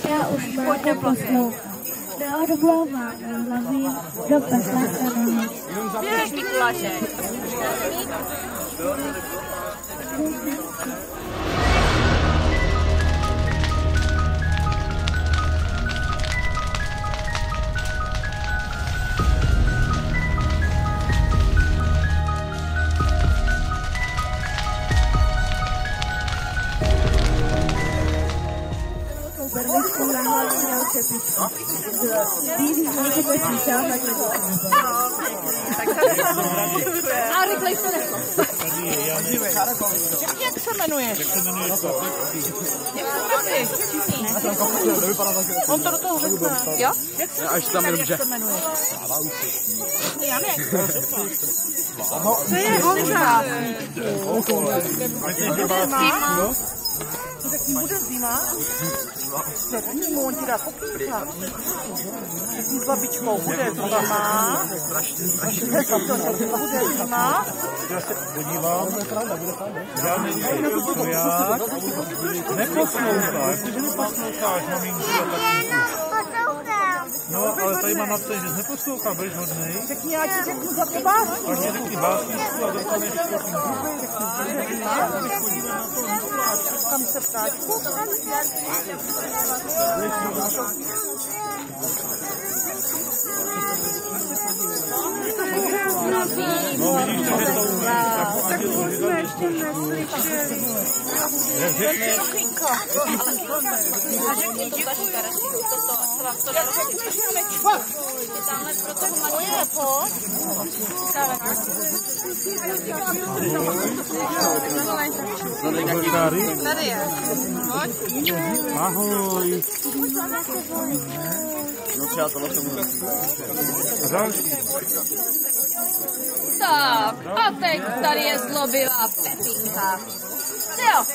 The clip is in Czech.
Já už máte poslouchat. Neodmlouvám, hlavím do pekla se nehneš. Běž, Mikuláše. A rychlej se nešlo. Jak se jmenuješ? On to do toho řekne. Jo? Jak se jmenuješ? Janek. To je Honza. Bude zima? Řekni mu, on ti dá pokýka. Řekni s babičkou, bude zima. Bude zima. Já se podívám. Žádný stoják. Neposloucháš, protože neposloucháš, maminko. No, ale tady mám napsaný, že neposlouchám, budeš hodnej. Řekni, já ti řeknu za to básničku. Až mě řekni básničku a dostaneš pokýka. Kam se ptáčku? Tak to jsme ještě neslyšeli. A řekni děkuji. Tamhle pro toho malého pojď. Tady je. Pojď. Ahoj. No třeba tohle se může. Tak, a teď tady je zlobivá Pepinka. Jo.